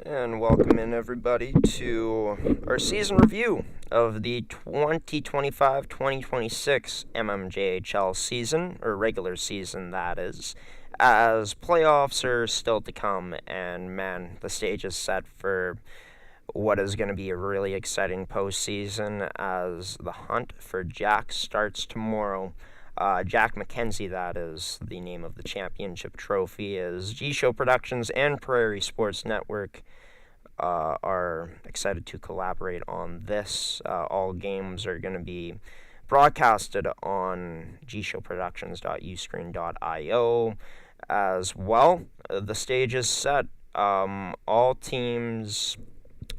And welcome in everybody to our season review of the 2025-2026 mmjhl season, or regular season that is, as playoffs are still to come, and man, the stage is set for what is going to be a really exciting postseason as the hunt for Jack starts tomorrow. Jack McKenzie, that is the name of the championship trophy, is G-Show Productions and Prairie Sports Network are excited to collaborate on this. All games are going to be broadcasted on gshowproductions.uscreen.io as well. The stage is set. All teams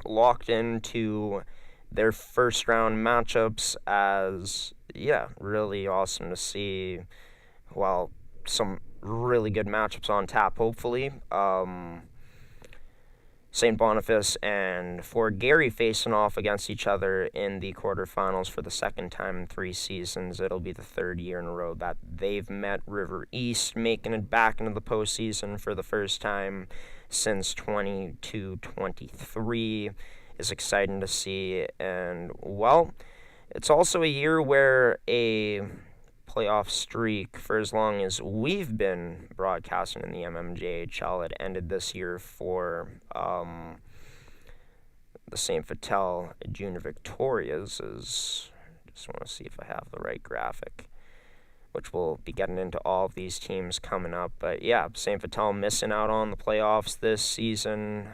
locked into their first round matchups as, yeah, really awesome to see. Well, some really good matchups on tap, hopefully. St. Boniface and Fort Garry facing off against each other in the quarterfinals for the second time in 3 seasons. It'll be the third year in a row that they've met. River East making it back into the postseason for the first time since 22-23 is exciting to see. And, well, it's also a year where a playoff streak for as long as we've been broadcasting in the mmjhl. It ended this year for the St. Vital Junior Victorias. Just want to see if I have the right graphic, which we'll be getting into all of these teams coming up. But yeah, St. Vital missing out on the playoffs this season.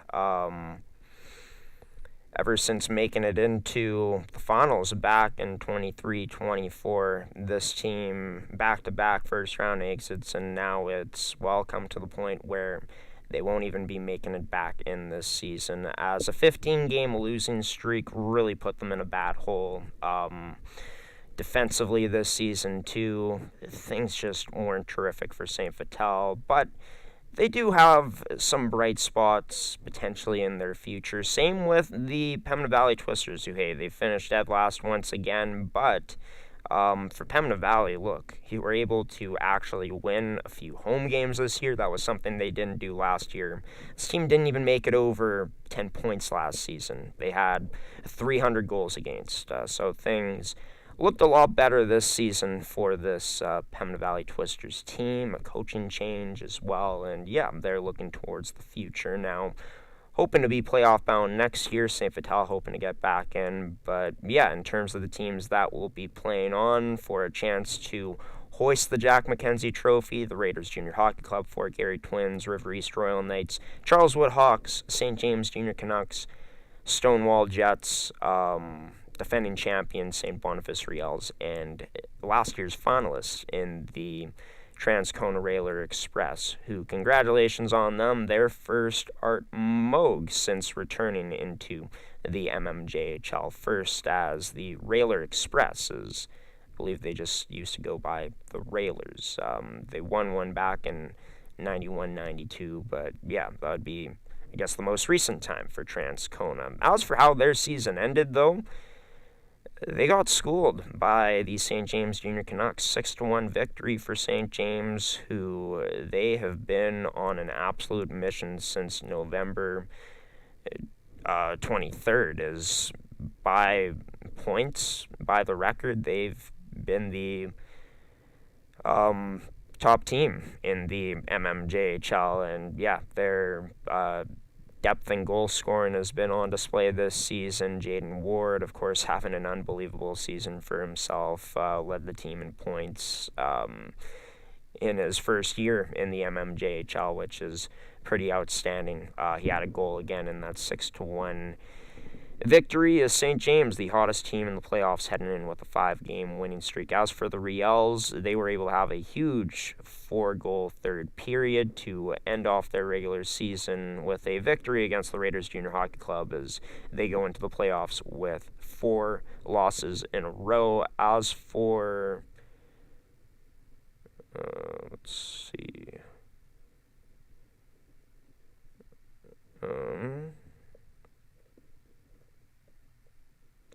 Ever since making it into the finals back in 23-24, this team back-to-back first-round exits, and now it's, well, come to the point where they won't even be making it back in this season, as a 15-game losing streak really put them in a bad hole. Defensively this season, too, things just weren't terrific for St. Vital, but they do have some bright spots potentially in their future. Same with the Pembina Valley Twisters, who, hey, they finished dead last once again. But for Pembina Valley, look, you were able to actually win a few home games this year. That was something they didn't do last year. This team didn't even make it over 10 points last season. They had 300 goals against. So things looked a lot better this season for this Pembina Valley Twisters team, a coaching change as well, and yeah, they're looking towards the future now. Hoping to be playoff bound next year, St. Vital hoping to get back in, but yeah, in terms of the teams that will be playing on for a chance to hoist the Jack McKenzie Trophy, the Raiders Junior Hockey Club, Fort Garry Twins, River East Royal Knights, Charleswood Hawks, St. James Junior Canucks, Stonewall Jets, defending champions St. Boniface Riels, and last year's finalists in the Transcona Railer Express, who, congratulations on them, their first Art Moog since returning into the mmjhl, first as the Railer Express, as I believe they just used to go by the Railers. They won one back in 91-92, but yeah, that would be, I guess, the most recent time for Transcona. As for how their season ended, though, they got schooled by the St. James Junior Canucks. 6-1 victory for St. James, who they have been on an absolute mission since November 23rd. Is by points, by the record, they've been the top team in the mmjhl, and yeah, they're depth and goal scoring has been on display this season. Jaden Ward, of course, having an unbelievable season for himself, led the team in points in his first year in the mmjhl, which is pretty outstanding. He had a goal again in that 6-1 victory as St. James, the hottest team in the playoffs, heading in with a 5-game winning streak. As for the Riels, they were able to have a huge 4-goal third period to end off their regular season with a victory against the Raiders Junior Hockey Club as they go into the playoffs with 4 losses in a row. As for, let's see,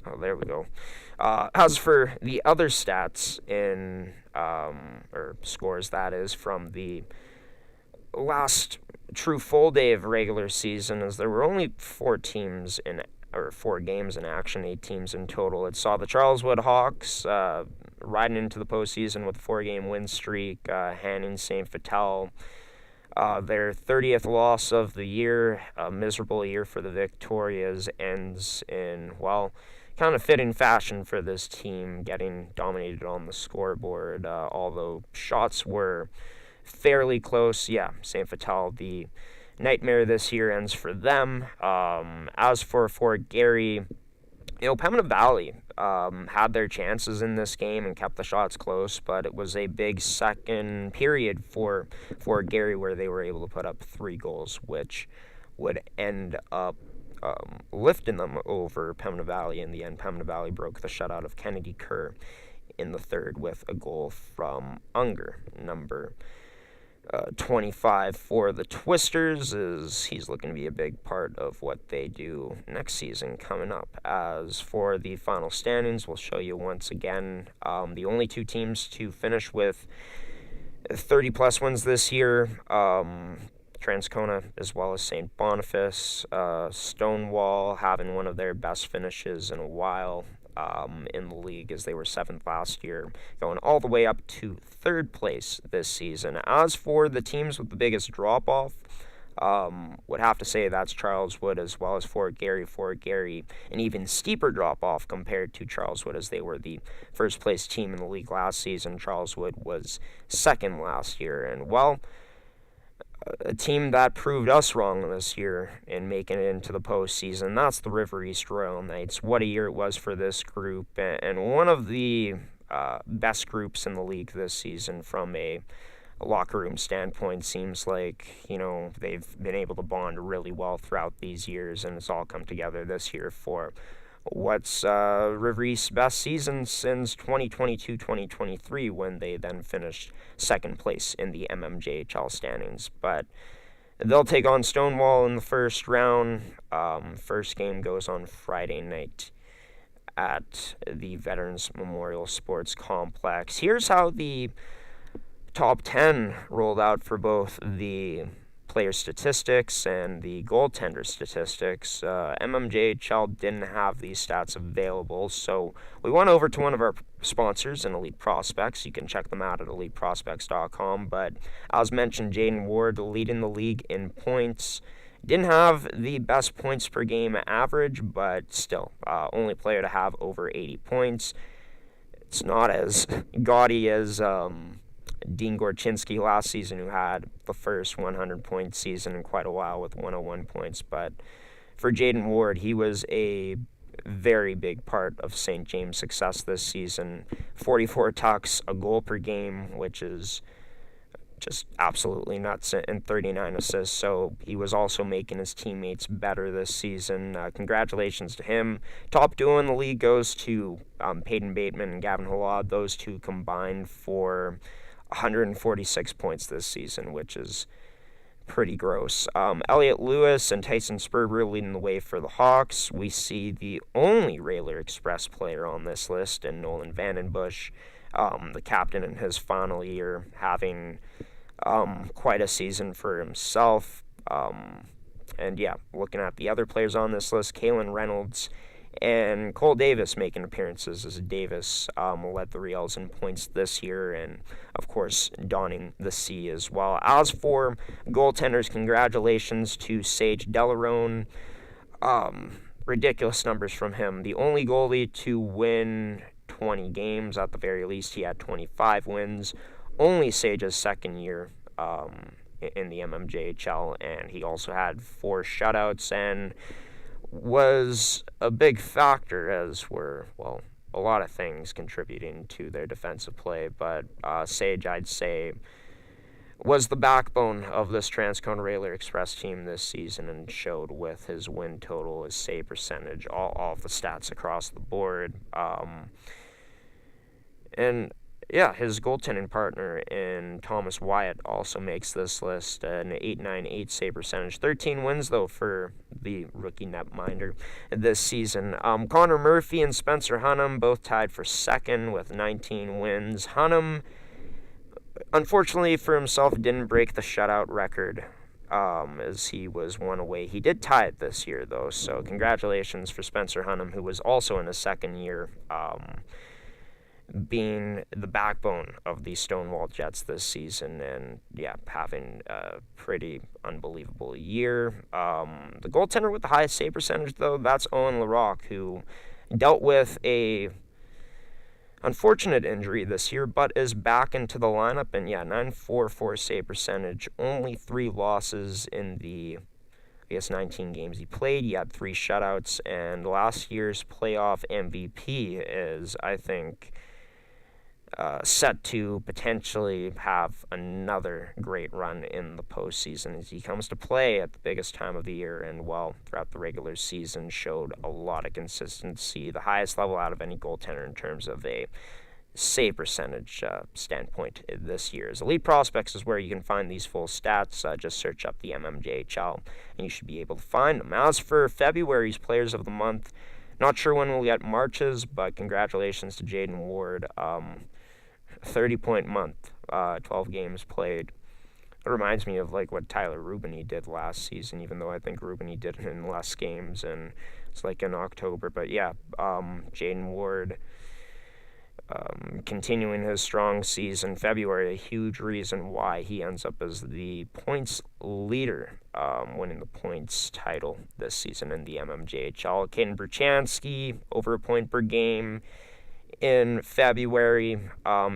oh, there we go. As for the other stats or scores, that is, from the last true full day of regular season, as there were only 4 games in action, 8 teams in total. It saw the Charleswood Hawks riding into the postseason with a 4-game win streak, handing St. Vital their 30th loss of the year. A miserable year for the Victorias ends in, well, kind of fitting fashion for this team, getting dominated on the scoreboard, although shots were fairly close. Yeah, St. Vital, the nightmare this year ends for them. As for Fort Garry, Pembina Valley had their chances in this game and kept the shots close, but it was a big second period for Fort Garry where they were able to put up 3 goals, which would end up lifting them over Pembina Valley. In the end, Pembina Valley broke the shutout of Kennedy Kerr in the third with a goal from Unger, number 25 for the Twisters, is he's looking to be a big part of what they do next season coming up. As for the final standings, we'll show you once again the only 2 teams to finish with 30-plus wins this year, Transcona as well as St. Boniface. Stonewall having one of their best finishes in a while in the league, as they were 7th last year, going all the way up to 3rd place this season. As for the teams with the biggest drop-off, would have to say that's Charleswood as well as Fort Garry. Fort Garry, an even steeper drop-off compared to Charleswood, as they were the first-place team in the league last season. Charleswood was 2nd last year, and, well, a team that proved us wrong this year in making it into the postseason, that's the River East Royal Knights. What a year it was for this group, and one of the best groups in the league this season from a locker room standpoint. Seems like, they've been able to bond really well throughout these years, and it's all come together this year for what's River East's best season since 2022-2023, when they then finished 2nd place in the mmjhl standings. But they'll take on Stonewall in the first round. First game goes on Friday night at the Veterans Memorial Sports Complex. Here's how the top 10 rolled out for both the player statistics and the goaltender statistics. mmjhl didn't have these stats available, so we went over to one of our sponsors in Elite Prospects. You can check them out at eliteprospects.com. But as mentioned, Jaden Ward leading the league in points. Didn't have the best points per game average, but still, only player to have over 80 points. It's not as gaudy as Dean Gorczynski last season, who had the first 100-point season in quite a while with 101 points. But for Jaden Ward, he was a very big part of St. James' success this season. 44 tucks, a goal per game, which is just absolutely nuts, and 39 assists. So he was also making his teammates better this season. Congratulations to him. Top duo in the league goes to Peyton Bateman and Gavin Halad. Those two combined for 146 points this season, which is pretty gross. Elliot Lewis and Tyson Sperber leading the way for the Hawks. We see the only Railer Express player on this list, and Nolan Vandenbush, the captain in his final year, having quite a season for himself. And yeah, looking at the other players on this list, Kalen Reynolds and Cole Davis making appearances, as Davis led the Reals in points this year, and of course donning the C as well. As for goaltenders, congratulations to Sage Delarone. Ridiculous numbers from him. The only goalie to win 20 games, at the very least. He had 25 wins. Only Sage's second year in the mmjhl, and he also had 4 shutouts, and was a big factor, as were, well, a lot of things contributing to their defensive play. But Sage, I'd say, was the backbone of this Transcona Railer Express team this season, and showed with his win total, his save percentage, all of the stats across the board. And yeah, his goaltending partner in Thomas Wyatt also makes this list, an .898 save percentage. 13 wins, though, for the rookie netminder this season. Connor Murphy and Spencer Hunnam both tied for second with 19 wins. Hunnam, unfortunately for himself, didn't break the shutout record as he was one away. He did tie it this year, though, so congratulations for Spencer Hunnam, who was also in his second year, being the backbone of the Stonewall Jets this season, and yeah, having a pretty unbelievable year. The goaltender with the highest save percentage, though, that's Owen Larocque, who dealt with a unfortunate injury this year, but is back into the lineup, and yeah, 944 save percentage, only 3 losses in the 19 games he played. He had 3 shutouts, and last year's playoff MVP is, I think, set to potentially have another great run in the postseason as he comes to play at the biggest time of the year, and well, throughout the regular season showed a lot of consistency, the highest level out of any goaltender in terms of a save percentage standpoint this year. As Elite Prospects is where you can find these full stats. Just search up the mmjhl and you should be able to find them. As for February's Players of the Month, not sure when we'll get March's, but congratulations to Jaden Ward. 30-point month, 12 games played. It reminds me of like what Tyler Rubini did last season, even though I think Rubini did it in less games, and it's like in October. But yeah, Jaden Ward continuing his strong season. February, a huge reason why he ends up as the points leader, winning the points title this season in the mmjhl. Caden Bruchansky, over a point per game in February,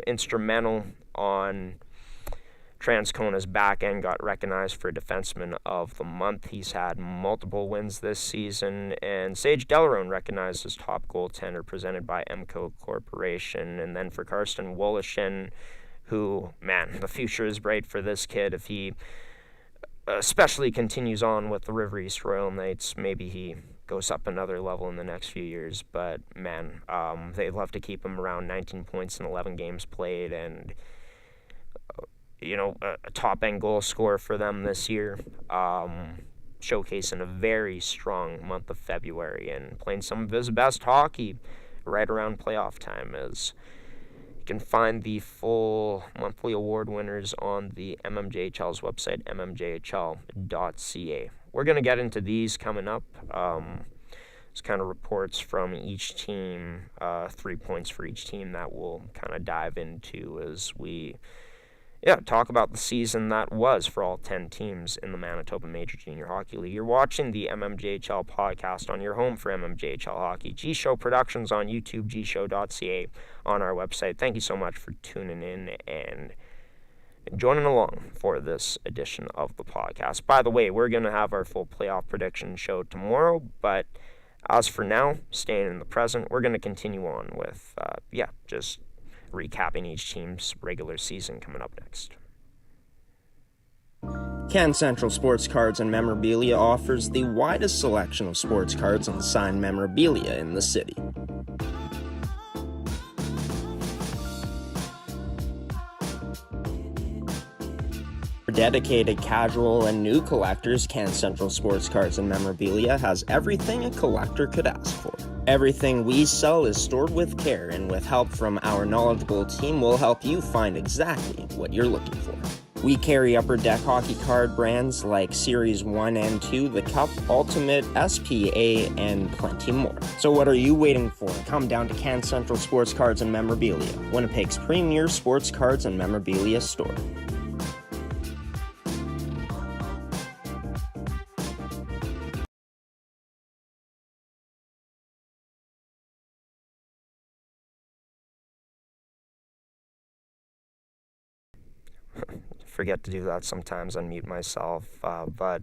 instrumental on Transcona's back end, got recognized for Defenseman of the Month. He's had multiple wins this season, and Sage Delarone recognized as top goaltender, presented by Emco Corporation. And then for Karsten Wolishin, who, man, the future is bright for this kid if he especially continues on with the River East Royal Knights. Maybe he goes up another level in the next few years, but man, they'd love to keep him around 19 points in 11 games played, and a top-end goal scorer for them this year, showcasing a very strong month of February and playing some of his best hockey right around playoff time. As you can find the full monthly award winners on the mmjhl's website, mmjhl.ca. We're going to get into these coming up. It's kind of reports from each team, 3 points for each team that we'll kind of dive into as we talk about the season that was for all 10 teams in the Manitoba Major Junior Hockey League. You're watching the MMJHL podcast on your home for MMJHL Hockey. G-Show Productions on YouTube, gshow.ca on our website. Thank you so much for tuning in and joining along for this edition of the podcast. By the way, we're going to have our full playoff prediction show tomorrow, but as for now, staying in the present, we're going to continue on with, just recapping each team's regular season coming up next. Can Central Sports Cards and Memorabilia offers the widest selection of sports cards and signed memorabilia in the city. For dedicated casual and new collectors, Can Central Sports Cards and Memorabilia has everything a collector could ask for. Everything we sell is stored with care, and with help from our knowledgeable team, we'll help you find exactly what you're looking for. We carry Upper Deck hockey card brands like Series 1 and 2, The Cup, Ultimate, SPA, and plenty more. So what are you waiting for? Come down to Can Central Sports Cards and Memorabilia, Winnipeg's premier sports cards and memorabilia store. Forget to do that sometimes, unmute myself, but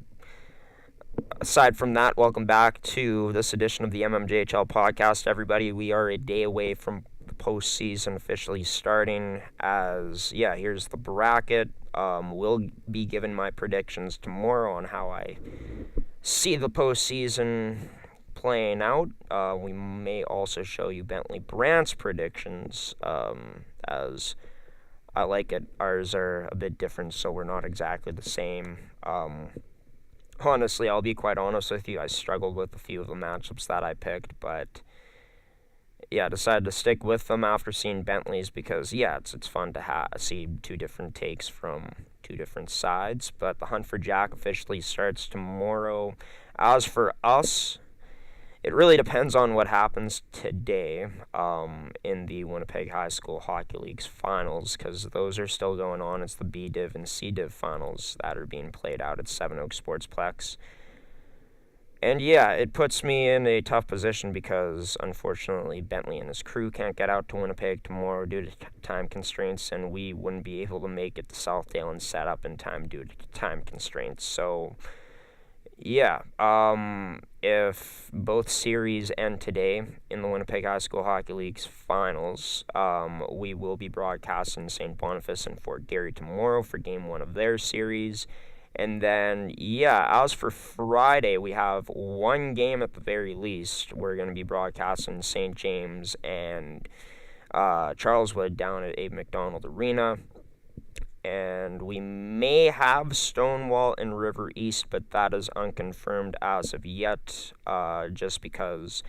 aside from that, welcome back to this edition of the MMJHL podcast, everybody. We are a day away from the postseason officially starting, as here's the bracket. We'll be giving my predictions tomorrow on how I see the postseason playing out. We may also show you Bentley Brandt's predictions, as I like it. Ours are a bit different, so we're not exactly the same. Honestly, I'll be quite honest with you, I struggled with a few of the matchups that I picked, but decided to stick with them after seeing Bentley's because, it's fun to see two different takes from two different sides. But the hunt for Jack officially starts tomorrow. As for us, it really depends on what happens today in the Winnipeg High School Hockey League's finals, because those are still going on. It's the B Div and C Div finals that are being played out at Seven Oaks Sportsplex. And it puts me in a tough position because, unfortunately, Bentley and his crew can't get out to Winnipeg tomorrow due to time constraints, and we wouldn't be able to make it to Southdale and set up in time due to time constraints. So, if both series end today in the Winnipeg High School Hockey League's finals, we will be broadcasting St. Boniface and Fort Garry tomorrow for Game 1 of their series. And then, as for Friday, we have one game at the very least. We're going to be broadcasting St. James and Charleswood down at Abe McDonald Arena. And we may have Stonewall and River East, but that is unconfirmed as of yet, just because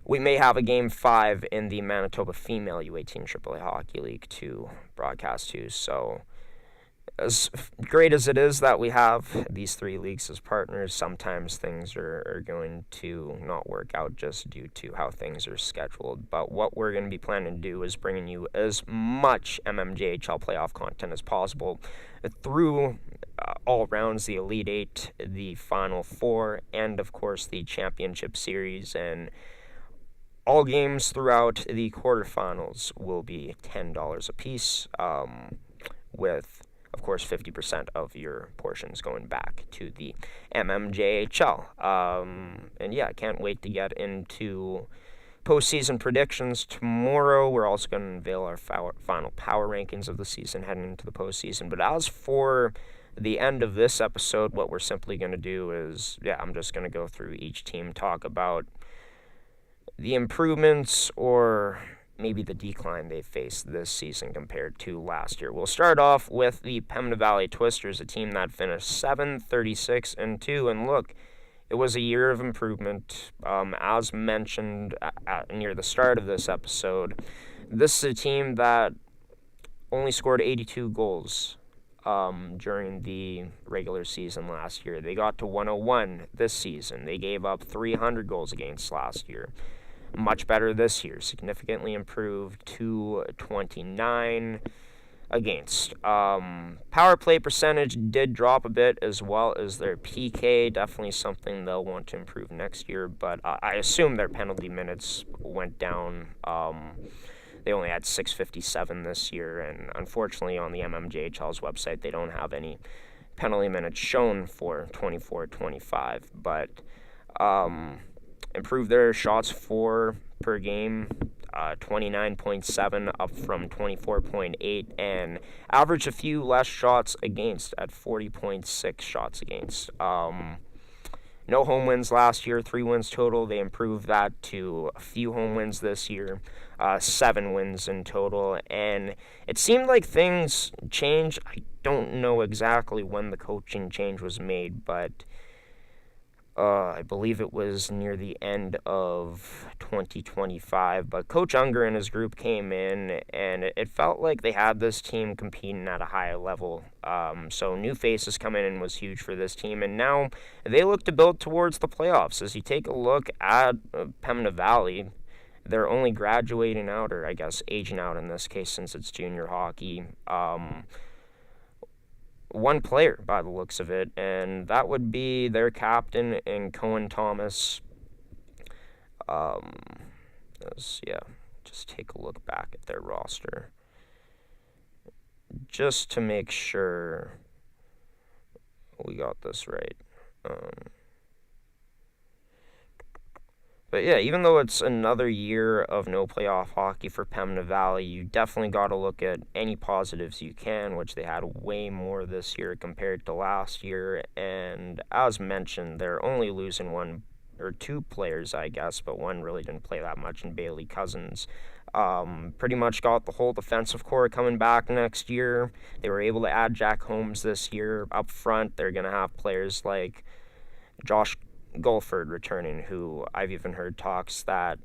we may have a Game 5 in the Manitoba Female U18 AAA Hockey League to broadcast to. So, as great as it is that we have these three leagues as partners, sometimes things are going to not work out just due to how things are scheduled. But what we're going to be planning to do is bringing you as much mmjhl playoff content as possible through all rounds, the Elite Eight, the Final Four, and of course the Championship Series. And all games throughout the quarterfinals will be $10 a piece, with, of course, 50% of your portions going back to the mmjhl. I can't wait to get into postseason predictions tomorrow. We're also going to unveil our final power rankings of the season heading into the postseason. But as for the end of this episode, what we're simply going to do is, I'm just going to go through each team, talk about the improvements or maybe the decline they faced this season compared to last year. We'll start off with the Pembina Valley Twisters, a team that finished 7-36-2, and look, it was a year of improvement. As mentioned near the start of this episode, this is a team that only scored 82 goals during the regular season last year. They got to 101 this season. They gave up 300 goals against last year. Much better this year, significantly improved to 29 against. Power play percentage did drop a bit, as well as their PK, definitely something they'll want to improve next year, but I assume their penalty minutes went down. They only had 657 this year, and unfortunately on the mmjhl's website they don't have any penalty minutes shown for 24-25, but improved their shots for per game, 29.7 up from 24.8, and averaged a few less shots against at 40.6 shots against. No home wins last year, 3 wins total. They improved that to a few home wins this year, 7 wins in total. And it seemed like things changed. I don't know exactly when the coaching change was made, but I believe it was near the end of 2025, but Coach Unger and his group came in, and it felt like they had this team competing at a higher level. So new faces coming in was huge for this team, and now they look to build towards the playoffs. As you take a look at Pembina Valley, they're only graduating out, or I guess aging out in this case since it's junior hockey, one player by the looks of it, and that would be their captain in Cohen Thomas. Just take a look back at their roster just to make sure we got this right. But even though it's another year of no playoff hockey for Pembina Valley, you definitely got to look at any positives you can, which they had way more this year compared to last year. And as mentioned, they're only losing one or two players, I guess, but one really didn't play that much in Bailey Cousins. Pretty much got the whole defensive core coming back next year. They were able to add Jack Holmes this year up front. They're going to have players like Josh Gulford returning, who I've even heard talks that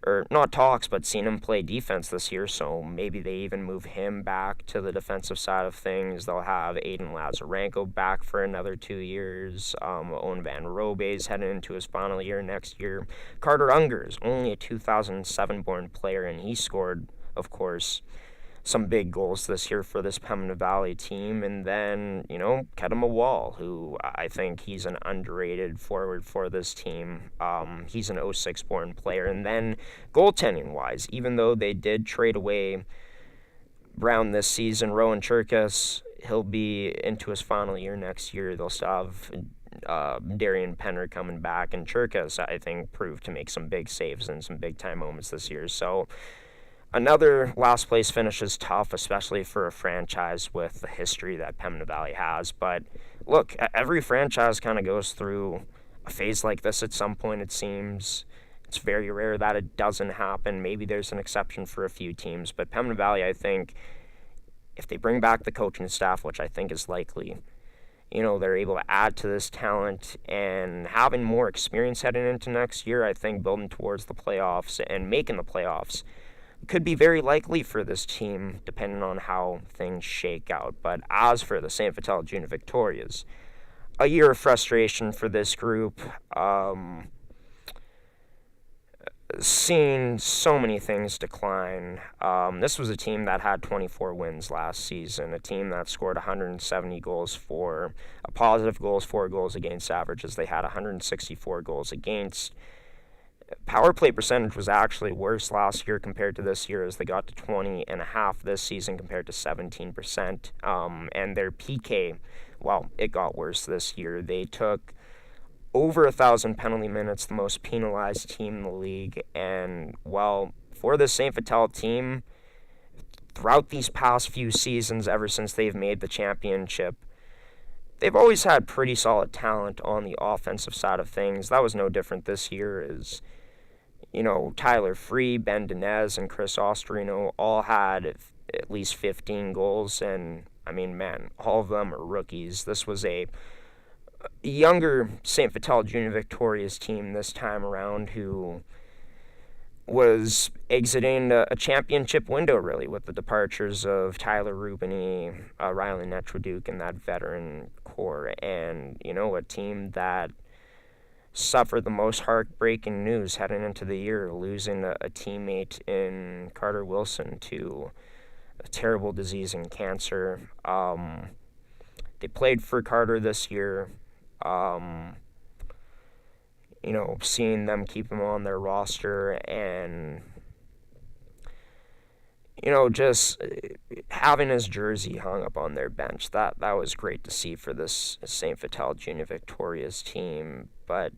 or not talks, but seen him play defense this year, so maybe they even move him back to the defensive side of things. They'll have Aiden Lazarenko back for another 2 years. Owen Van Robe's heading into his final year next year. Carter Unger's only a 2007-born player, and he scored, of course, some big goals this year for this Pembina Valley team. And then, Kedema Wall, who I think he's an underrated forward for this team. He's an 06 born player. And then goaltending wise, even though they did trade away Brown this season, Rowan Cherkas, he'll be into his final year next year. They'll still have Darian Penner coming back, and Cherkas, I think, proved to make some big saves and some big time moments this year. So another last place finish is tough, especially for a franchise with the history that Pembina Valley has. But look, every franchise kind of goes through a phase like this at some point, it seems. It's very rare that it doesn't happen. Maybe there's an exception for a few teams. But Pembina Valley, I think, if they bring back the coaching staff, which I think is likely, they're able to add to this talent, and having more experience heading into next year, I think building towards the playoffs and making the playoffs could be very likely for this team, depending on how things shake out. But as for the St. Vital Junior Victorias, a year of frustration for this group. Seeing so many things decline. This was a team that had 24 wins last season, a team that scored 170 goals for, a positive goals for goals against averages. They had 164 goals against. Power play percentage was actually worse last year compared to this year, as they got to 20.5 this season compared to 17%. And their PK, well, it got worse this year. They took over 1,000 penalty minutes, the most penalized team in the league. And, well, for the St. Vital team, throughout these past few seasons, ever since they've made the championship, they've always had pretty solid talent on the offensive side of things. That was no different this year, as Tyler Free, Ben Dinez, and Chris Ostrino all had at least 15 goals, and, all of them are rookies. This was a younger St. Vital Junior Victoria's team this time around, who was exiting a championship window, really, with the departures of Tyler Rubini, Riley Netraduke, and that veteran core. And, a team that suffered the most heartbreaking news heading into the year, losing a teammate in Carter Wilson to a terrible disease and cancer. They played for Carter this year. Seeing them keep him on their roster, and just having his jersey hung up on their bench, that was great to see for this St. Vital Junior Victoria's team. But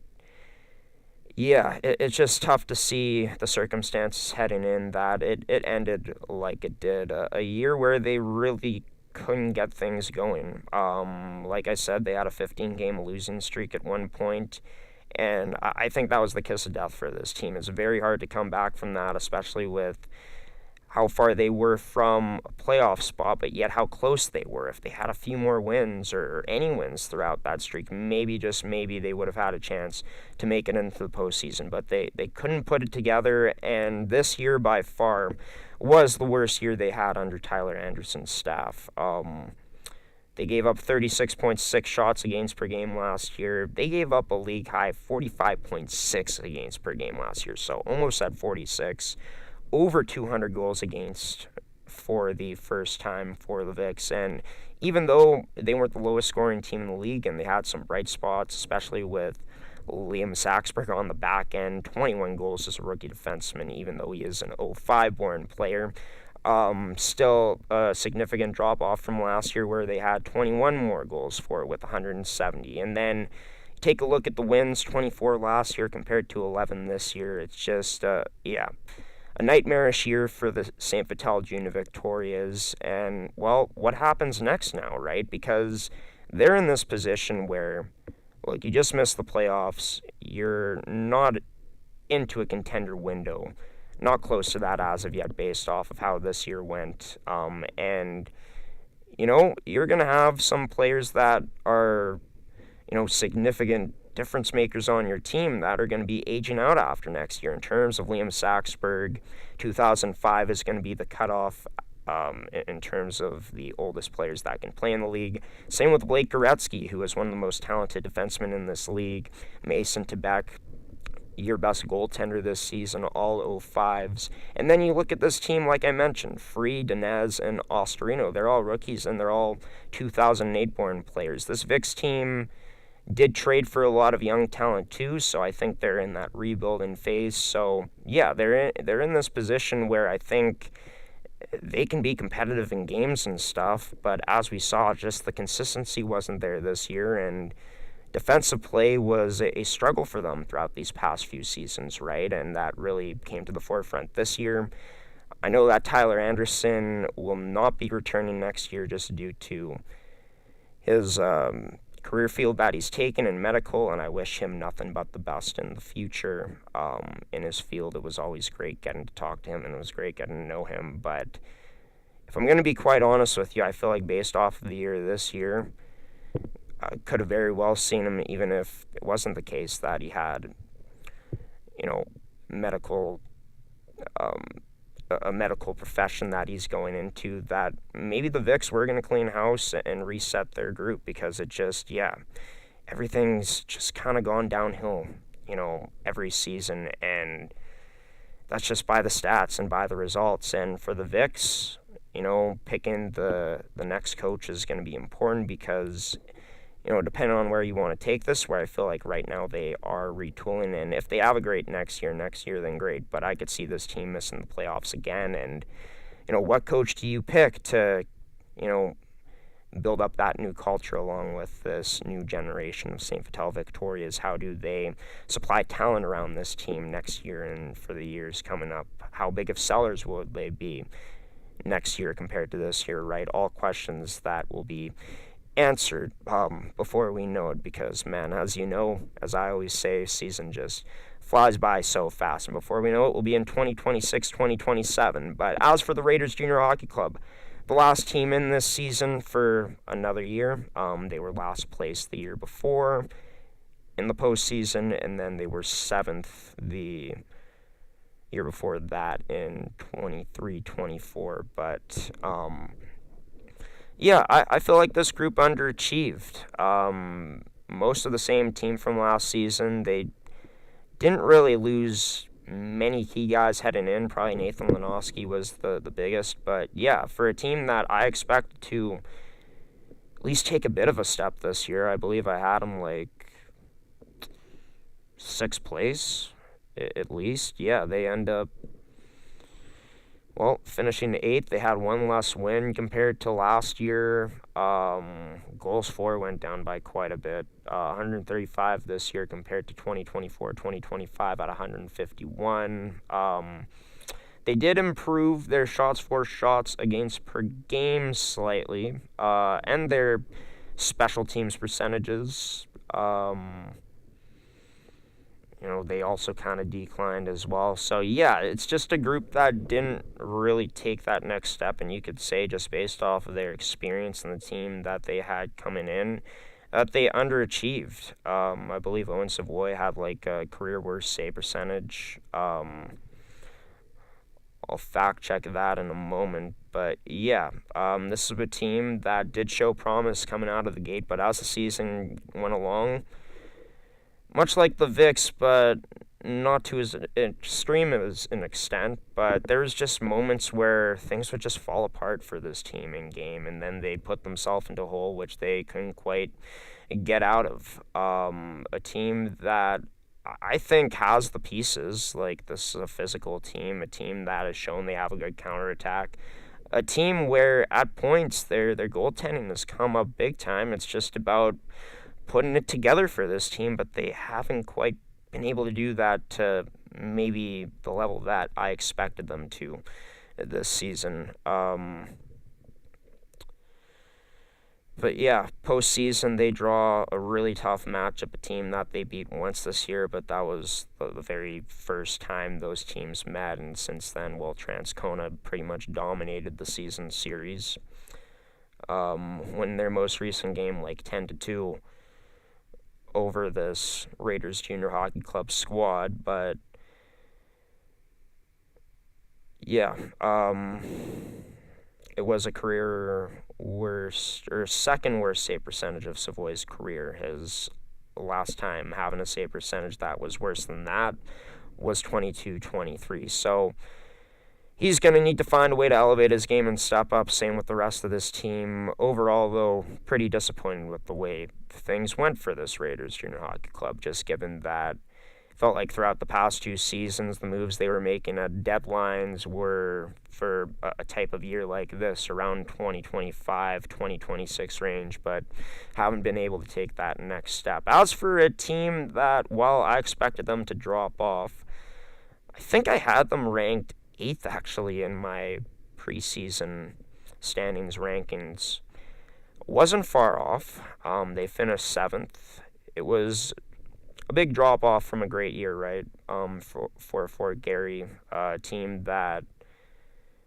yeah, it's just tough to see the circumstances heading in, that it ended like it did. A year where they really couldn't get things going. Like I said, they had a 15-game losing streak at one point, and I think that was the kiss of death for this team. It's very hard to come back from that, especially with how far they were from a playoff spot, but yet how close they were. If they had a few more wins, or any wins throughout that streak, maybe, just maybe, they would have had a chance to make it into the postseason. But they couldn't put it together, and this year by far was the worst year they had under Tyler Anderson's staff. They gave up 36.6 shots against per game last year. They gave up a league high 45.6 against per game last year, so almost at 46. Over 200 goals against for the first time for the Vics. And even though they weren't the lowest scoring team in the league, and they had some bright spots, especially with Liam Saxberg on the back end, 21 goals as a rookie defenseman, even though he is an 05-born player. Still a significant drop-off from last year, where they had 21 more goals for with 170. And then take a look at the wins, 24 last year compared to 11 this year. It's just, a nightmarish year for the St. Vital Junior Victorias. And, well, what happens next now, right? Because they're in this position where, look, you just missed the playoffs. You're not into a contender window. Not close to that as of yet, based off of how this year went. And, you're going to have some players that are, significant difference makers on your team that are going to be aging out after next year. In terms of Liam Saxberg, 2005 is going to be the cutoff in terms of the oldest players that can play in the league. Same with Blake Goretzky, who is one of the most talented defensemen in this league. Mason Tebec, your best goaltender this season, all 05s. And then you look at this team, like I mentioned, Free, Dinez, and Ostorino. They're all rookies, and they're all 2008-born players. This Vix team did trade for a lot of young talent too, so I think they're in that rebuilding phase. So yeah, they're in this position where I think they can be competitive in games and stuff, but as we saw, just the consistency wasn't there this year, and defensive play was a struggle for them throughout these past few seasons, right? And that really came to the forefront this year. I know that Tyler Anderson will not be returning next year just due to his career field that he's taken in medical, and I wish him nothing but the best in the future in his field. It was always great getting to talk to him, and it was great getting to know him. But if I'm going to be quite honest with you, I feel like based off of the year this year, I could have very well seen him, even if it wasn't the case that he had, medical a medical profession that he's going into, that maybe the Vics were going to clean house and reset their group, because it just, everything's just kind of gone downhill, every season, and that's just by the stats and by the results. And for the Vics, picking the next coach is going to be important, because depending on where you want to take this, where I feel like right now they are retooling, and if they have a great next year, then great. But I could see this team missing the playoffs again. And, what coach do you pick to, build up that new culture along with this new generation of St. Vital Victorias? How do they supply talent around this team next year and for the years coming up? How big of sellers will they be next year compared to this year, right? All questions that will be answered before we know it, because, man, as you know, as I always say, season just flies by so fast, and before we know it, we'll be in 2026, 2027. But as for the Raiders Junior Hockey Club, the last team in this season for another year, they were last place the year before in the postseason, and then they were 7th the year before that in 23-24. But I feel like this group underachieved. Most of the same team from last season. They didn't really lose many key guys heading in. Probably Nathan Lenosky was the biggest. But yeah, for a team that I expect to at least take a bit of a step this year, I believe I had them like 6th place at least. Yeah, they end up finishing 8th. They had one less win compared to last year. Goals for went down by quite a bit. 135 this year compared to 2024-2025 at 151. They did improve their shots for shots against per game slightly, and their special teams percentages. They also kind of declined as well. So, yeah, it's just a group that didn't really take that next step, and you could say just based off of their experience and the team that they had coming in, that they underachieved. I believe Owen Savoy had like a career worst save percentage. I'll fact check that in a moment. But, yeah, this is a team that did show promise coming out of the gate, but as the season went along, much like the Vics, but not to as extreme as an extent, but there was just moments where things would just fall apart for this team in game, and then they'd put themselves into a hole which they couldn't quite get out of. A team that I think has the pieces. Like, this is a physical team, a team that has shown they have a good counterattack, a team where at points their goaltending has come up big time. It's just about putting it together for this team, but they haven't quite been able to do that to maybe the level that I expected them to this season. But yeah, postseason, they draw a really tough matchup, a team that they beat once this year, but that was the very first time those teams met, and since then, Transcona pretty much dominated the season series. When their most recent game, like 10-2, over this Raiders Junior Hockey Club squad, but yeah, it was a career worst or second worst save percentage of Savoy's career. His last time having a save percentage that was worse than that was 22-23. So he's going to need to find a way to elevate his game and step up. Same with the rest of this team. Overall, though, pretty disappointed with the way things went for this Raiders Junior Hockey Club, just given that felt like throughout the past 2 seasons, the moves they were making at deadlines were for a type of year like this, around 2025, 2026 range, but haven't been able to take that next step. As for a team that, while I expected them to drop off, I think I had them ranked 8th actually in my preseason standings rankings. Wasn't far off. They finished 7th. It was a big drop off from a great year, right? For Fort Garry, a team that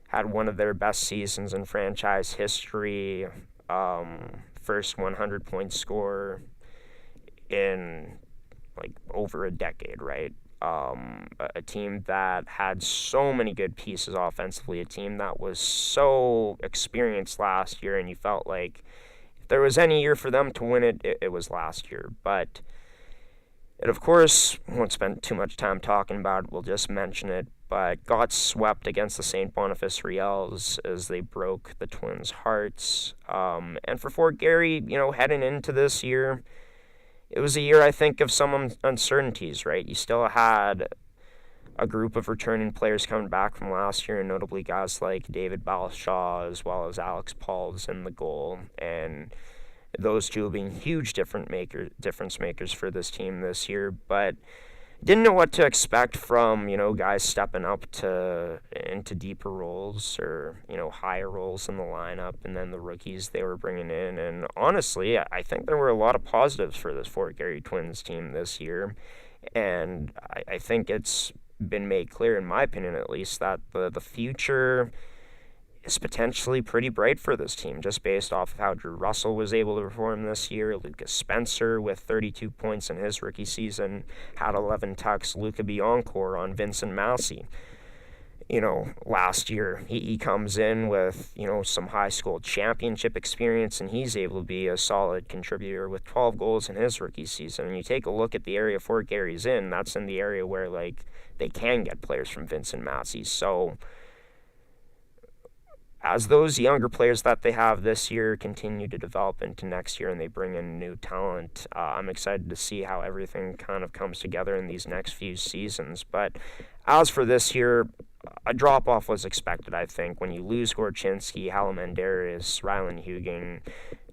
had one of their best seasons in franchise history. First 100-point score in like over a decade, right? A team that had so many good pieces offensively, a team that was so experienced last year, and you felt like if there was any year for them to win it, it was last year. But it, of course, won't spend too much time talking about it, we'll just mention it, but got swept against the St. Boniface Riels as they broke the Twins' hearts. And for Fort Garry, heading into this year, it was a year, I think, of some uncertainties, right? You still had a group of returning players coming back from last year, and notably guys like David Balshaw as well as Alex Pauls in the goal, and those two being huge difference makers for this team this year. But didn't know what to expect from, guys stepping up into deeper roles or, higher roles in the lineup, and then the rookies they were bringing in. And honestly, I think there were a lot of positives for this Fort Garry Twins team this year. And I think it's been made clear, in my opinion at least, that the future is potentially pretty bright for this team, just based off of how Drew Russell was able to perform this year. Lucas Spencer, with 32 points in his rookie season, had 11 tucks. Luca Biancourt on Vincent Massey. Last year, he comes in with, some high school championship experience, and he's able to be a solid contributor with 12 goals in his rookie season. And you take a look at the area Fort Garry's in, that's in the area where, they can get players from Vincent Massey. So as those younger players that they have this year continue to develop into next year and they bring in new talent, I'm excited to see how everything kind of comes together in these next few seasons. But as for this year, a drop-off was expected, I think. When you lose Gorchinski, Halamandarius, Rylan Hugin,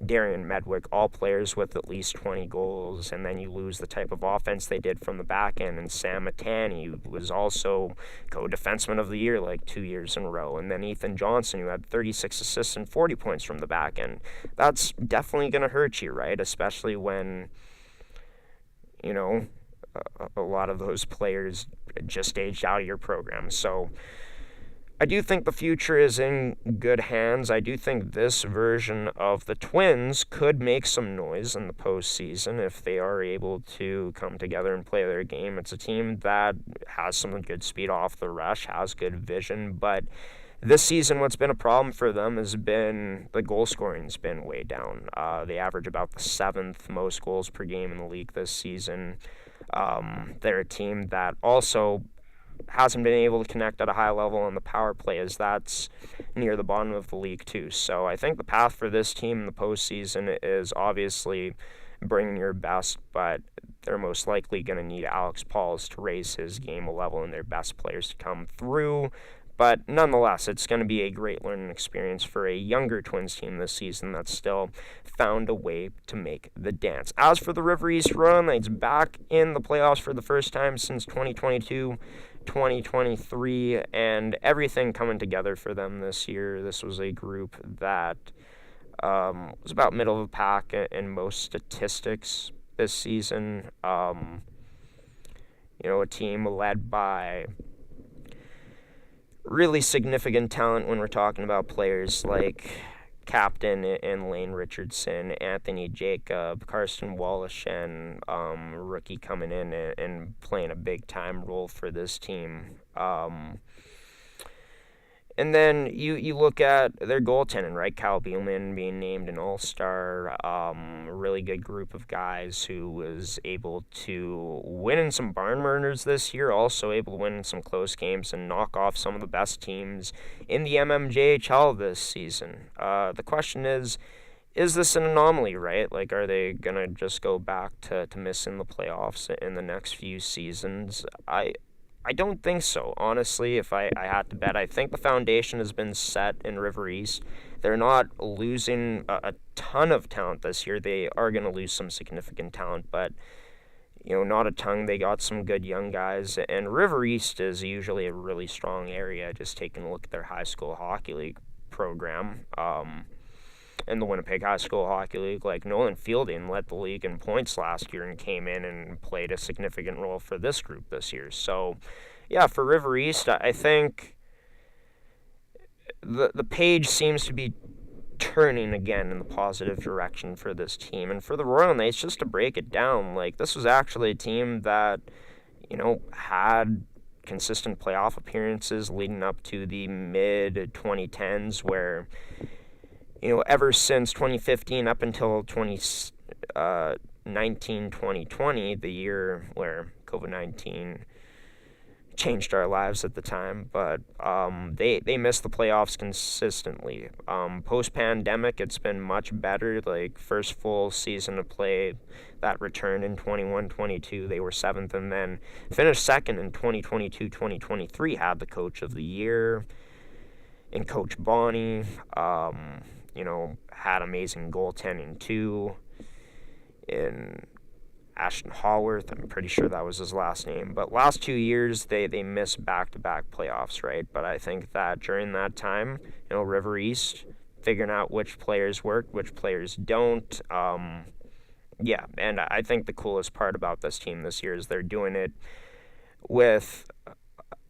Darian Medwick, all players with at least 20 goals, and then you lose the type of offense they did from the back end, and Sam Matani, who was also co-defenseman of the year 2 years in a row, and then Ethan Johnson, who had 36 assists and 40 points from the back end. That's definitely going to hurt you, right? Especially when, a lot of those players just aged out of your program. So I do think the future is in good hands. I do think this version of the Twins could make some noise in the postseason if they are able to come together and play their game. It's a team that has some good speed off the rush, has good vision, but this season, what's been a problem for them has been the goal scoring's been way down. They average about the 7th most goals per game in the league this season. They're a team that also hasn't been able to connect at a high level on the power play, as that's near the bottom of the league too. So I think the path for this team in the postseason is obviously bringing your best, but they're most likely going to need Alex Pauls to raise his game a level and their best players to come through. But nonetheless, it's going to be a great learning experience for a younger Twins team this season that's still found a way to make the dance. As for the River East run, it's back in the playoffs for the first time since 2022-2023, and everything coming together for them this year. This was a group that was about middle of the pack in most statistics this season. A team led by really significant talent when we're talking about players like captain in Lane Richardson, Anthony Jacob, Karsten Wallish, and rookie coming in and playing a big-time role for this team. And then you look at their goaltending, right? Kyle Beelman being named an all-star, a really good group of guys who was able to win in some barn burners this year, also able to win in some close games and knock off some of the best teams in the mmjhl this season. The question is this an anomaly, right? Like, are they going to just go back to missing the playoffs in the next few seasons? I don't think so, honestly. If I had to bet, I think the foundation has been set in River East. They're not losing a ton of talent this year. They are going to lose some significant talent, but not a ton. They got some good young guys, and River East is usually a really strong area. Just taking a look at their high school hockey league program. In the Winnipeg High School Hockey League, like Nolan Fielding led the league in points last year and came in and played a significant role for this group this year. So, yeah, for River East, I think the page seems to be turning again in the positive direction for this team. And for the Royal Knights, just to break it down, like, this was actually a team that, had consistent playoff appearances leading up to the mid-2010s where ever since 2015 up until 2020, the year where COVID-19 changed our lives at the time, but they missed the playoffs consistently. Post-pandemic, it's been much better. Like, first full season of play that returned in 21-22, they were 7th, and then finished 2nd in 2022-2023, had the Coach of the Year and Coach Bonnie. Had amazing goaltending too in Ashton Haworth. I'm pretty sure that was his last name. But last 2 years, they missed back-to-back playoffs, right? But I think that during that time, River East, figuring out which players work, which players don't. Yeah, and I think the coolest part about this team this year is they're doing it with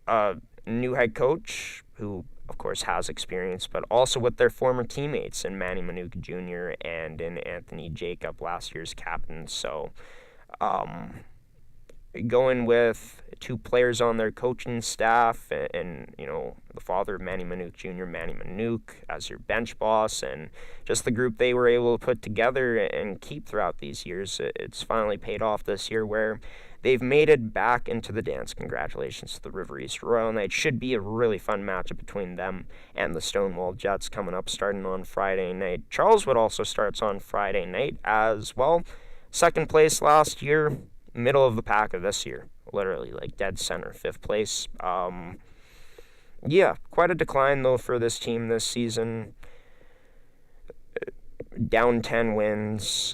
a new head coach who, of course, has experience, but also with their former teammates in Manny Manouk Jr. and in Anthony Jacob, last year's captain. So, going with 2 players on their coaching staff and the father of Manny Manouk Jr., Manny Manouk, as your bench boss, and just the group they were able to put together and keep throughout these years, it's finally paid off this year where they've made it back into the dance. Congratulations to the River East Royal Knights. Should be a really fun matchup between them and the Stonewall Jets coming up, starting on Friday night. Charleswood also starts on Friday night as well. 2nd place last year, middle of the pack of this year. Literally, like, dead center, 5th place. Yeah, quite a decline, though, for this team this season. Down 10 wins,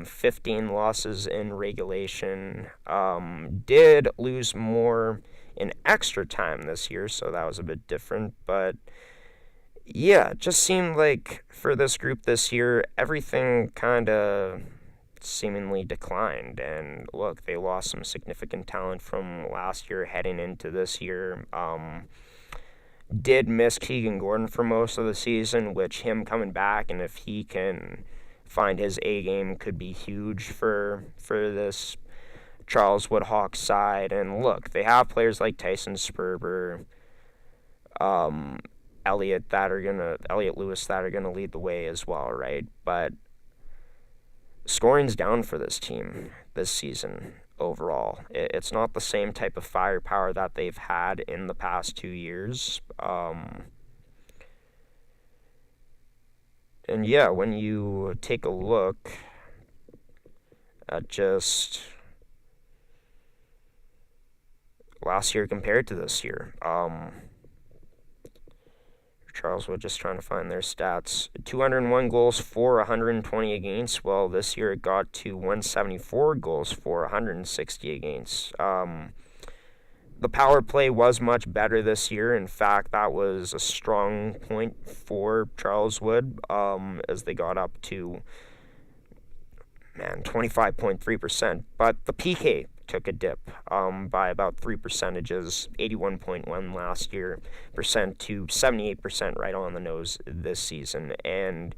15 losses in regulation. Did lose more in extra time this year, so that was a bit different. But yeah, it just seemed like for this group this year, everything kind of seemingly declined. And look, they lost some significant talent from last year heading into this year. Did miss Keegan Gordon for most of the season, which him coming back, and if he can find his A game, could be huge for this Charleswood Hawks side. And look, they have players like Tyson Sperber, Elliot Lewis that are gonna lead the way as well, right? But scoring's down for this team this season. Overall, it's not the same type of firepower that they've had in the past 2 years. And yeah, when you take a look at just last year compared to this year, Charleswood, just trying to find their stats. 201 goals for, 120 against. Well, this year it got to 174 goals for, 160 against. The power play was much better this year. In fact, that was a strong point for Charleswood, as they got up to 25.3%. But the PK took a dip by about 3 percentages, 81.1 last year percent to 78% right on the nose this season. And,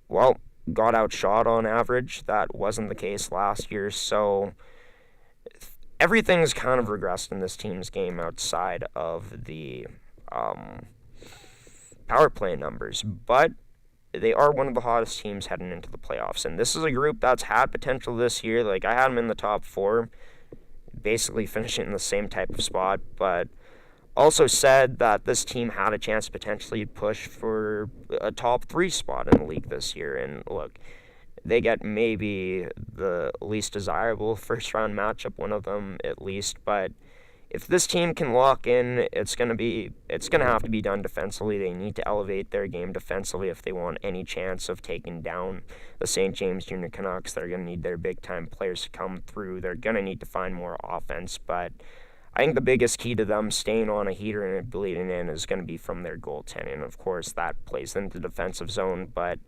well, got outshot on average. That wasn't the case last year, so everything's kind of regressed in this team's game outside of the power play numbers, but they are one of the hottest teams heading into the playoffs. And this is a group that's had potential this year. Like, I had them in the top four, basically finishing in the same type of spot, but also said that this team had a chance to potentially push for a top three spot in the league this year. And look, they get maybe the least desirable first round matchup, one of them at least, but if this team can lock in, it's gonna have to be done defensively. They need to elevate their game defensively if they want any chance of taking down the St. James Junior Canucks. They're gonna need their big time players to come through. They're gonna need to find more offense, but I think the biggest key to them staying on a heater and bleeding in is going to be from their goaltending. Of course, that plays into the defensive zone, but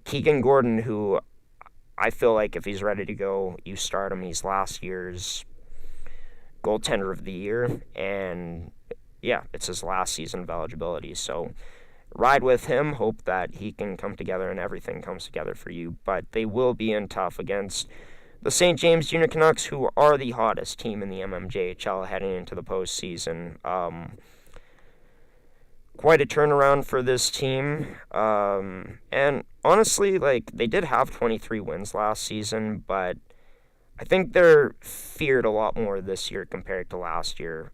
Keegan Gordon, who I feel like if he's ready to go, you start him. He's last year's goaltender of the year, and yeah, it's his last season of eligibility. So ride with him, hope that he can come together and everything comes together for you. But they will be in tough against the St. James Junior Canucks, who are the hottest team in the mmjhl heading into the postseason. Quite a turnaround for this team. And honestly, like, they did have 23 wins last season, but I think they're feared a lot more this year compared to last year.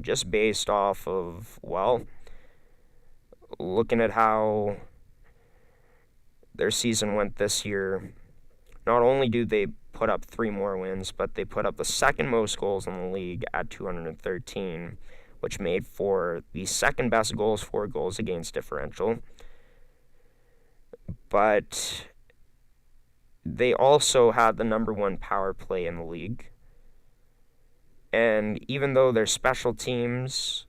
Just based off of, well, looking at how their season went this year. Not only do they put up 3 more wins, but they put up the second most goals in the league at 213, which made for the second best goals for goals against differential. But they also had the number 1 power play in the league. And even though their special teams,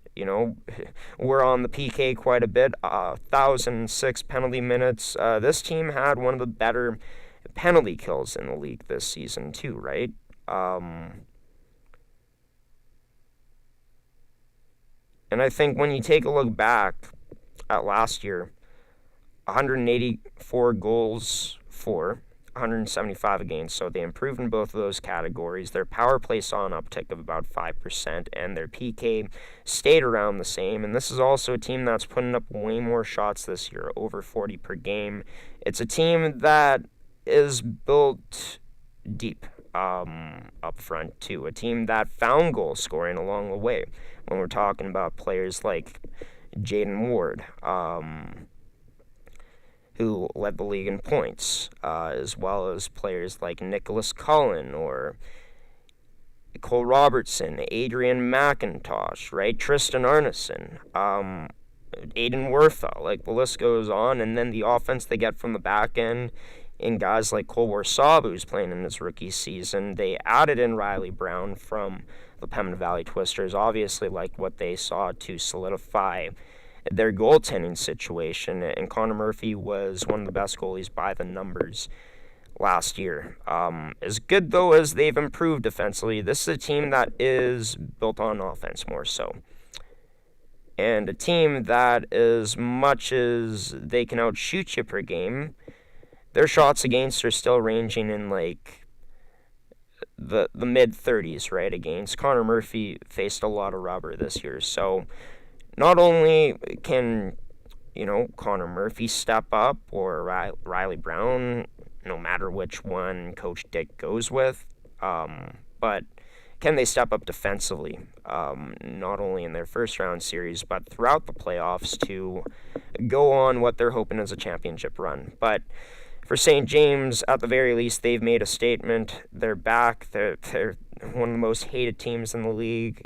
were on the PK quite a bit, 1,006 penalty minutes, this team had one of the better penalty kills in the league this season too, right? And I think when you take a look back at last year, 184 goals for, 175 against, so they improved in both of those categories. Their power play saw an uptick of about 5%, and their PK stayed around the same. And this is also a team that's putting up way more shots this year, over 40 per game. It's a team that is built deep up front too. A team that found goal scoring along the way. When we're talking about players like Jaden Ward, who led the league in points, as well as players like Nicholas Cullen or Cole Robertson, Adrian McIntosh, right? Tristan Arneson, Aiden Wertha, like the list goes on. And then the offense they get from the back end in guys like Cole Warsaw, who's playing in his rookie season. They added in Riley Brown from the Pembina Valley Twisters, obviously like what they saw to solidify their goaltending situation, and Connor Murphy was one of the best goalies by the numbers last year. As good, though, as they've improved defensively, this is a team that is built on offense more so. And a team that, as much as they can outshoot you per game, their shots against are still ranging in, like, the mid-30s, right, against. Connor Murphy faced a lot of rubber this year, so not only can, Connor Murphy step up, or Riley Brown, no matter which one Coach Dick goes with, but can they step up defensively, not only in their first round series, but throughout the playoffs to go on what they're hoping is a championship run. But for St. James, at the very least, they've made a statement. They're back. They're one of the most hated teams in the league.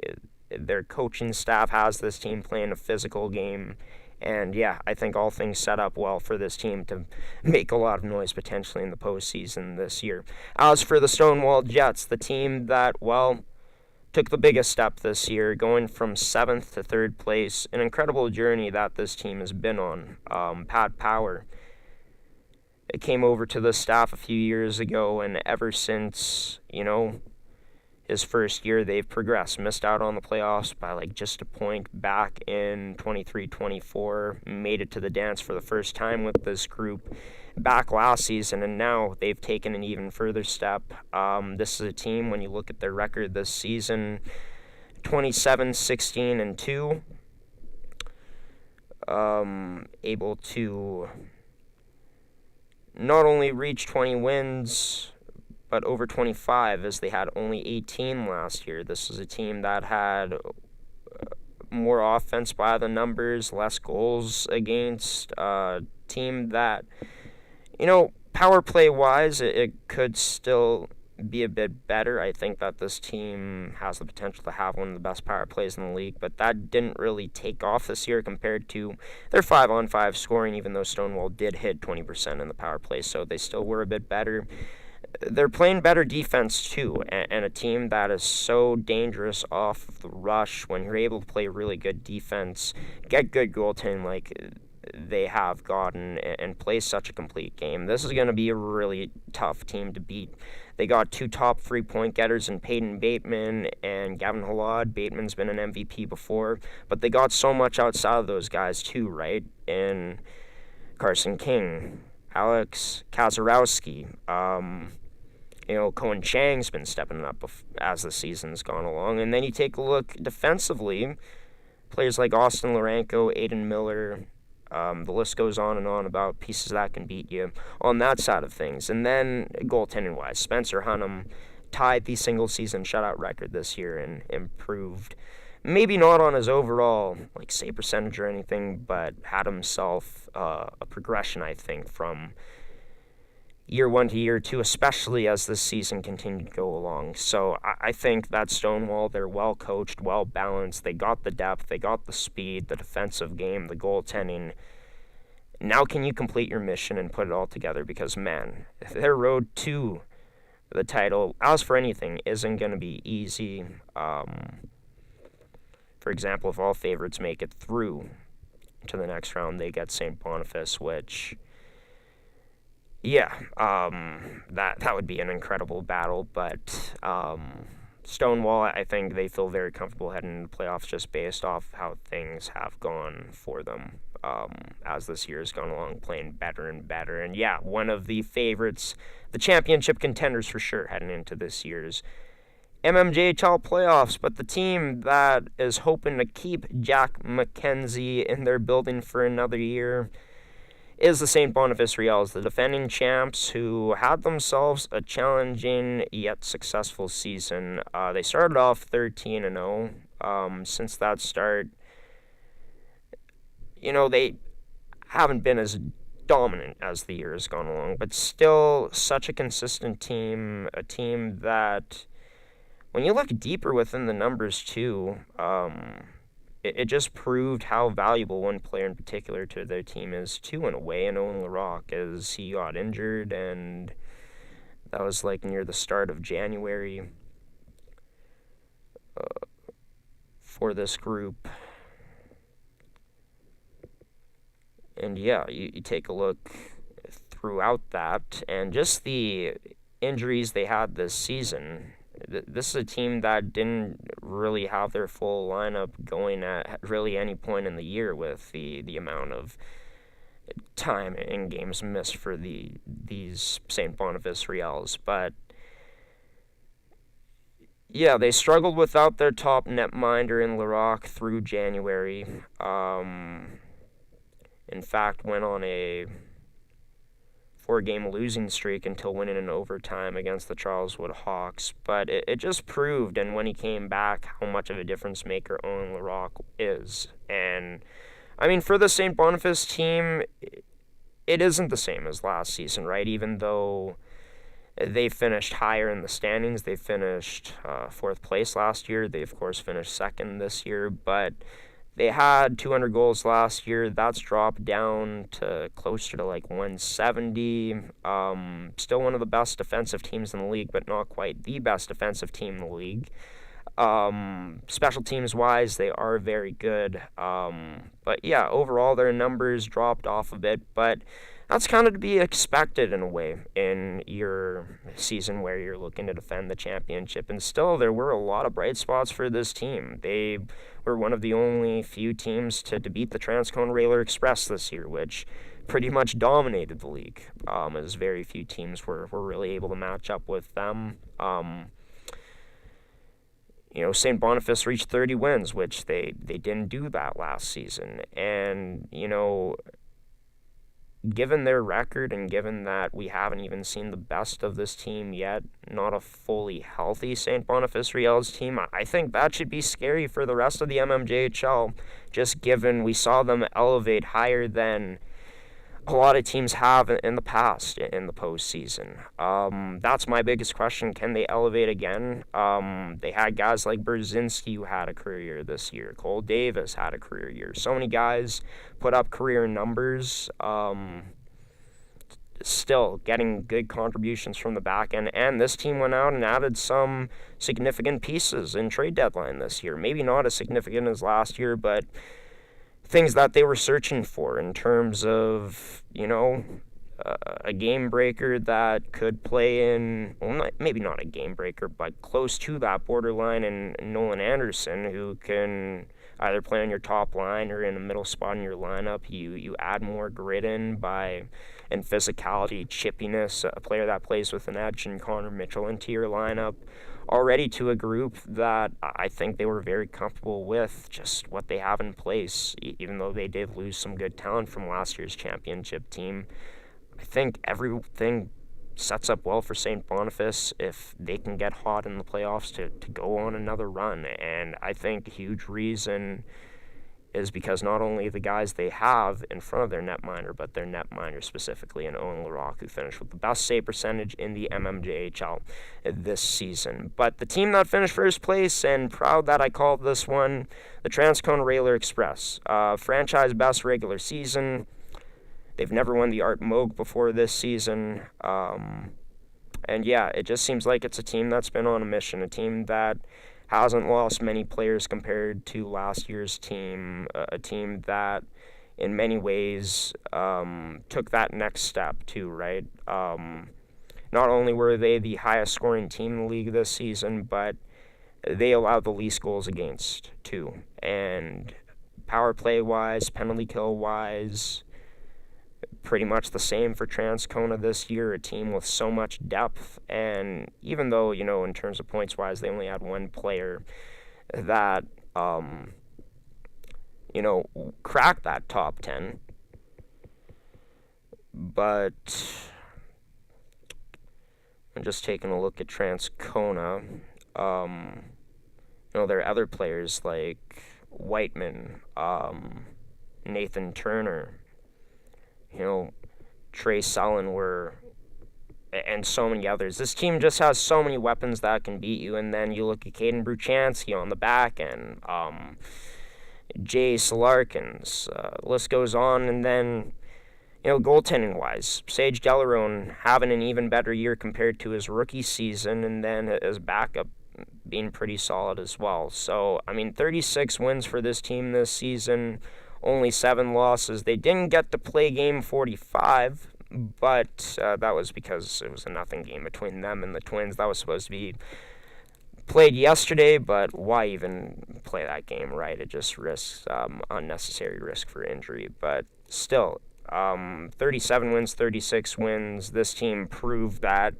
Their coaching staff has this team playing a physical game. And yeah, I think all things set up well for this team to make a lot of noise potentially in the postseason this year. As for the Stonewall Jets, the team that, took the biggest step this year, going from 7th to 3rd place, an incredible journey that this team has been on. Pat Power came over to the staff a few years ago, and ever since, his first year, they've progressed. Missed out on the playoffs by like just a point back in 23-24. Made it to the dance for the first time with this group back last season, and now they've taken an even further step. This is a team, when you look at their record this season, 27-16-2, able to not only reach 20 wins, but over 25, as they had only 18 last year. This is a team that had more offense by the numbers, less goals against, team that, power play wise, it could still be a bit better. I think that this team has the potential to have one of the best power plays in the league, but that didn't really take off this year compared to their 5-on-5 scoring, even though Stonewall did hit 20% in the power play, so they still were a bit better. They're playing better defense too, and a team that is so dangerous off the rush, when you're able to play really good defense, get good goaltending like they have gotten, and play such a complete game. This is going to be a really tough team to beat. They got two top 3-point getters in Peyton Bateman and Gavin Halad. Bateman's been an MVP before, but they got so much outside of those guys too, right? And Carson King, Alex Kazarowski, Cohen Chang's been stepping up as the season's gone along. And then you take a look defensively, players like Austin Lorenko, Aiden Miller, the list goes on and on about pieces that can beat you on that side of things. And then goaltending-wise, Spencer Hunnam tied the single-season shutout record this year and improved. Maybe not on his overall save percentage or anything, but had himself a progression, I think, from year one to year two, especially as this season continued to go along. So I think that Stonewall, they're well coached, well balanced. They got the depth, they got the speed, the defensive game, the goaltending. Now can you complete your mission and put it all together? Because, man, their road to the title, as for anything, isn't going to be easy. For example, if all favorites make it through to the next round, they get St. Boniface, which, that would be an incredible battle. But Stonewall, I think they feel very comfortable heading into the playoffs just based off how things have gone for them as this year has gone along, playing better and better. And one of the favorites, the championship contenders for sure, heading into this year's mmjhl playoffs. But the team that is hoping to keep Jack McKenzie in their building for another year is the St. Boniface Reals, the defending champs, who had themselves a challenging yet successful season. They started off 13-0. Since that start, they haven't been as dominant as the year has gone along, but still such a consistent team, a team that, when you look deeper within the numbers too, it just proved how valuable one player in particular to their team is too, in a way, in Owen LaRocque, as he got injured, and that was near the start of January for this group. And you take a look throughout that, and just the injuries they had this season. This is a team that didn't really have their full lineup going at really any point in the year, with the amount of time and games missed for these St. Boniface Reals. But they struggled without their top netminder in LaRocque through January. In fact, went on a 4-game losing streak until winning in overtime against the Charleswood Hawks. But it just proved, and when he came back, how much of a difference maker Owen LaRocque is. And, for the St. Boniface team, it isn't the same as last season, right? Even though they finished higher in the standings, they finished 4th place last year. They, of course, finished 2nd this year, but they had 200 goals last year. That's dropped down to closer to 170. Still one of the best defensive teams in the league, but not quite the best defensive team in the league. Special teams wise, they are very good. But overall their numbers dropped off a bit. But that's kind of to be expected in a way in your season where you're looking to defend the championship. And still, there were a lot of bright spots for this team. They were one of the only few teams to beat the Transcone Railer Express this year, which pretty much dominated the league, as very few teams were really able to match up with them. St. Boniface reached 30 wins, which they didn't do that last season. And, given their record and given that we haven't even seen the best of this team yet, not a fully healthy St. Boniface Riel's team, I think that should be scary for the rest of the MMJHL, just given we saw them elevate higher than a lot of teams have in the past in the postseason. That's my biggest question. Can they elevate again? They had guys like Brzezinski who had a career year this year. Cole Davis had a career year. So many guys put up career numbers. Still getting good contributions from the back end. And this team went out and added some significant pieces in trade deadline this year. Maybe not as significant as last year, but things that they were searching for in terms of, a game breaker that could play in, well, maybe not a game breaker, but close to that borderline, and Nolan Anderson, who can either play on your top line or in a middle spot in your lineup. You add more grit and physicality, chippiness, a player that plays with an edge, and Connor Mitchell into your lineup already to a group that I think they were very comfortable with just what they have in place, even though they did lose some good talent from last year's championship team. I think everything sets up well for St. Boniface if they can get hot in the playoffs to go on another run. And I think a huge reason is because not only the guys they have in front of their netminder, but their netminder specifically in Owen Larocque, who finished with the best save percentage in the MMJHL this season. But the team that finished first place, and proud that I called this one, the Transcone Railer Express. Franchise best regular season. They've never won the Art Moog before this season. And yeah, it just seems like it's a team that's been on a mission, a team that hasn't lost many players compared to last year's team, a team that in many ways took that next step too, right? Not only were they the highest scoring team in the league this season, but they allowed the least goals against too. And power play wise, penalty kill wise, pretty much the same for Transcona this year, a team with so much depth. And even though, in terms of points wise, they only had one player that, cracked that top 10. But I'm just taking a look at Transcona. There are other players like Whiteman, Nathan Turner, Trey Sullen and so many others. This team just has so many weapons that can beat you. And then you look at Caden Bruchansky on the back end, Jay Salarkins, list goes on. And then, goaltending-wise, Sage Delarone having an even better year compared to his rookie season, and then his backup being pretty solid as well. So, 36 wins for this team this season, only 7 losses. They didn't get to play game 45, but that was because it was a nothing game between them and the Twins. That was supposed to be played yesterday, but why even play that game, right? It just risks unnecessary risk for injury. But still, 37 wins, 36 wins. This team proved that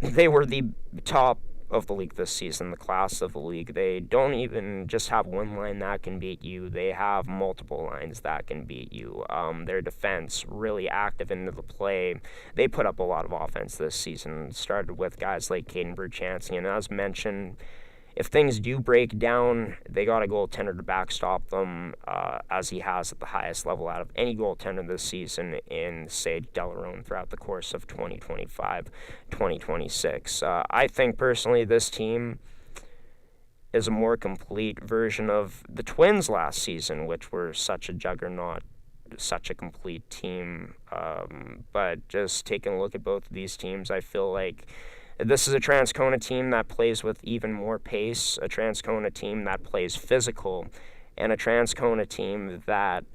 they were the top of the league this season, the class of the league. They don't even just have one line that can beat you. They have multiple lines that can beat you. Their defense really active into the play. They put up a lot of offense this season. Started with guys like Caden Bruchansky, and as mentioned, if things do break down, they got a goaltender to backstop them, as he has at the highest level out of any goaltender this season in Sage Delarone throughout the course of 2025-2026. I think personally this team is a more complete version of the Twins last season, which were such a juggernaut, such a complete team. But just taking a look at both of these teams, I feel like this is a Transcona team that plays with even more pace, a Transcona team that plays physical, and a Transcona team that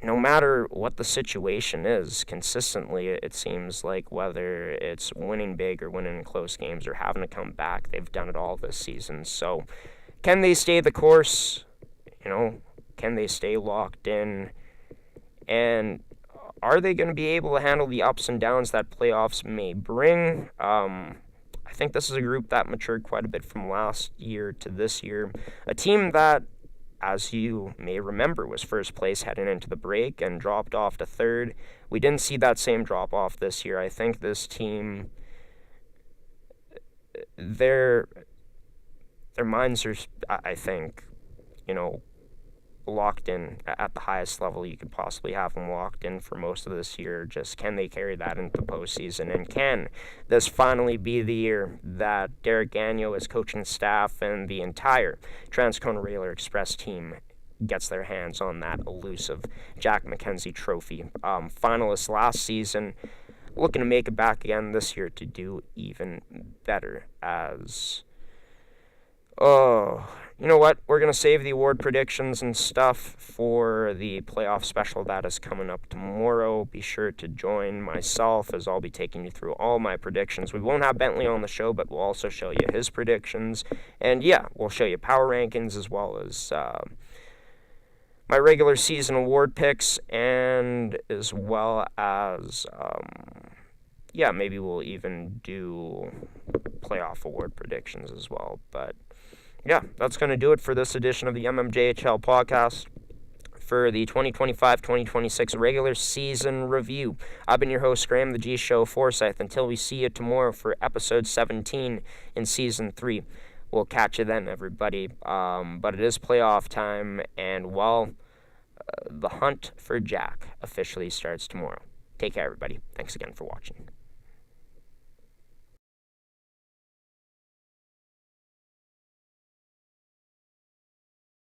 no matter what the situation is, consistently, it seems like whether it's winning big or winning in close games or having to come back, they've done it all this season. So, can they stay the course? Can they stay locked in? And are they going to be able to handle the ups and downs that playoffs may bring? I think this is a group that matured quite a bit from last year to this year. A team that, as you may remember, was first place heading into the break and dropped off to third. We didn't see that same drop off this year. I think this team, their minds are, I think, locked in at the highest level you could possibly have them locked in for most of this year. Just can they carry that into the postseason? And can this finally be the year that Derek Gagnon, his coaching staff, and the entire Transcona Railer Express team gets their hands on that elusive Jack McKenzie trophy? Finalists last season, looking to make it back again this year to do even better as... Oh, you know what? We're going to save the award predictions and stuff for the playoff special that is coming up tomorrow. Be sure to join myself as I'll be taking you through all my predictions. We won't have Bentley on the show, but we'll also show you his predictions. And yeah, we'll show you power rankings as well as my regular season award picks, and as well as, maybe we'll even do playoff award predictions as well. But yeah, that's going to do it for this edition of the mmjhl podcast for the 2025-2026 regular season review. I've been your host, Graeme the G Show Forsyth. Until we see you tomorrow for episode 17 in season 3. We'll catch you then, everybody. But it is playoff time, and the hunt for Jack officially starts tomorrow. Take care, everybody. Thanks again for watching.